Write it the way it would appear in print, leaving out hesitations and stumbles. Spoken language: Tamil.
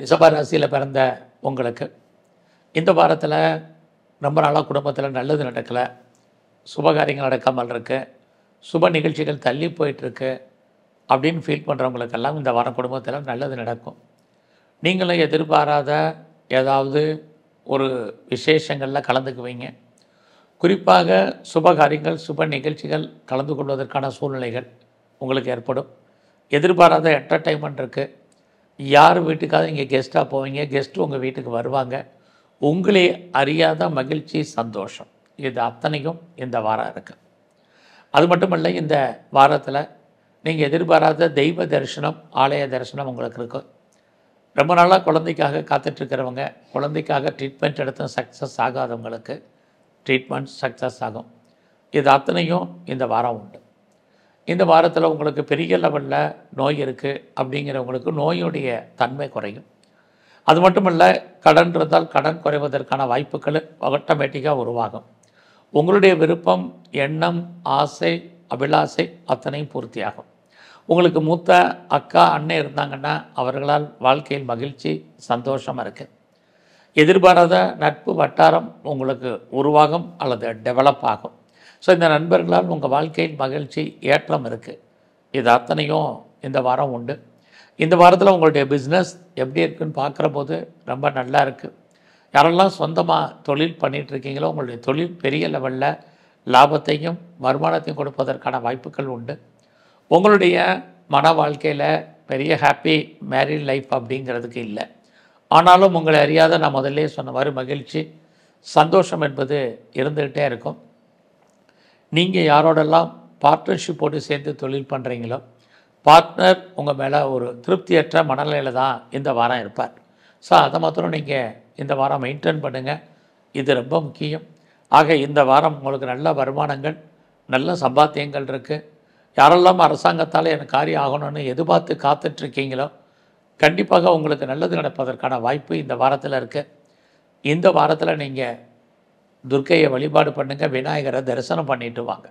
ரிஷப ராசியில் பிறந்த உங்களுக்கு இந்த வாரத்தில் ரொம்ப நாளாக குடும்பத்தில் நல்லது நடக்கலை, சுபகாரியங்கள் நடக்காமல் இருக்கு, சுப நிகழ்ச்சிகள் தள்ளி போயிட்டுருக்கு அப்படின்னு ஃபீல் பண்ணுறவங்களுக்கெல்லாம் இந்த வாரம் குடும்பத்தில் நல்லது நடக்கும். நீங்களும் எதிர்பாராத ஏதாவது ஒரு விசேஷங்களில் கலந்துக்குவீங்க. குறிப்பாக சுபகாரியங்கள் சுப நிகழ்ச்சிகள் கலந்து கொள்வதற்கான சூழ்நிலைகள் உங்களுக்கு ஏற்படும். எதிர்பாராத என்டர்டைன்மெண்ட் இருக்குது. யார் வீட்டுக்காவது இங்கே கெஸ்ட்டாக போவீங்க, கெஸ்ட்டு உங்கள் வீட்டுக்கு வருவாங்க. உங்களே அறியாத மகிழ்ச்சி, சந்தோஷம் இது அத்தனையும் இந்த வாரம் இருக்குது. அது மட்டும் இல்லை, இந்த வாரத்தில் நீங்கள் எதிர்பாராத தெய்வ தரிசனம், ஆலய தரிசனம் உங்களுக்கு இருக்கும். ரொம்ப நாளாக குழந்தைக்காக காத்துட்ருக்கிறவங்க, குழந்தைக்காக ட்ரீட்மெண்ட் எடுத்தும் சக்ஸஸ் ஆகாதவங்களுக்கு ட்ரீட்மெண்ட் சக்ஸஸ் ஆகும். இது அத்தனையும் இந்த வாரம் உண்டு. இந்த வாரத்தில் உங்களுக்கு பெரிய லெவலில் நோய் இருக்குது அப்படிங்கிறவங்களுக்கு நோயுடைய தன்மை குறையும். அது மட்டும் இல்லை, கடன் இருந்தால் கடன் குறைவதற்கான வாய்ப்புகள் ஆட்டோமேட்டிக்காக உருவாகும். உங்களுடைய விருப்பம், எண்ணம், ஆசை, அபிலாசை அத்தனையும் பூர்த்தியாகும். உங்களுக்கு மூத்த அக்கா, அண்ணன் இருந்தாங்கன்னா அவர்களால் வாழ்க்கையில் மகிழ்ச்சி, சந்தோஷமாக இருக்குது. எதிர்பாராத நட்பு வட்டாரம் உங்களுக்கு உருவாகும் அல்லது டெவலப் ஆகும். ஸோ இந்த நண்பர்களால் உங்கள் வாழ்க்கையில் மகிழ்ச்சி, ஏற்றம் இருக்குது. இது அத்தனையும் இந்த வாரம் உண்டு. இந்த வாரத்தில் உங்களுடைய பிஸ்னஸ் எப்படி இருக்குதுன்னு பார்க்குற போது ரொம்ப நல்லா இருக்குது. யாரெல்லாம் சொந்தமாக தொழில் பண்ணிகிட்ருக்கீங்களோ உங்களுடைய தொழில் பெரிய லெவலில் லாபத்தையும் வருமானத்தையும் கொடுப்பதற்கான வாய்ப்புகள் உண்டு. உங்களுடைய மன வாழ்க்கையில் பெரிய ஹாப்பி மேரிட் லைஃப் அப்படிங்கிறதுக்கு இல்லை. ஆனாலும் உங்களை அறியாத நான் முதல்ல சொன்ன மாதிரி மகிழ்ச்சி, சந்தோஷம் என்பது இருந்துக்கிட்டே இருக்கும். நீங்கள் யாரோடெல்லாம் பார்ட்னர்ஷிப் போட்டு சேர்ந்து தொழில் பண்ணுறீங்களோ பார்ட்னர் உங்கள் மேலே ஒரு திருப்தியற்ற மனநிலையில் தான் இந்த வாரம் இருப்பார். ஸோ அதை மாத்திரம் நீங்கள் இந்த வாரம் மெயின்டைன் பண்ணுங்கள். இது ரொம்ப முக்கியம். ஆக இந்த வாரம் உங்களுக்கு நல்ல வருமானங்கள், நல்ல சம்பாத்தியங்கள் இருக்குது. யாரெல்லாம் அரசாங்கத்தால் எனக்கு காரியம் ஆகணும்னு எதிர்பார்த்து காத்துட்ருக்கீங்களோ கண்டிப்பாக உங்களுக்கு நல்லது நடப்பதற்கான வாய்ப்பு இந்த வாரத்தில் இருக்குது. இந்த வாரத்தில் நீங்கள் துர்க்கையை வழிபாடு பண்ணுங்கள், விநாயகரை தரிசனம் பண்ணிட்டு வாங்க.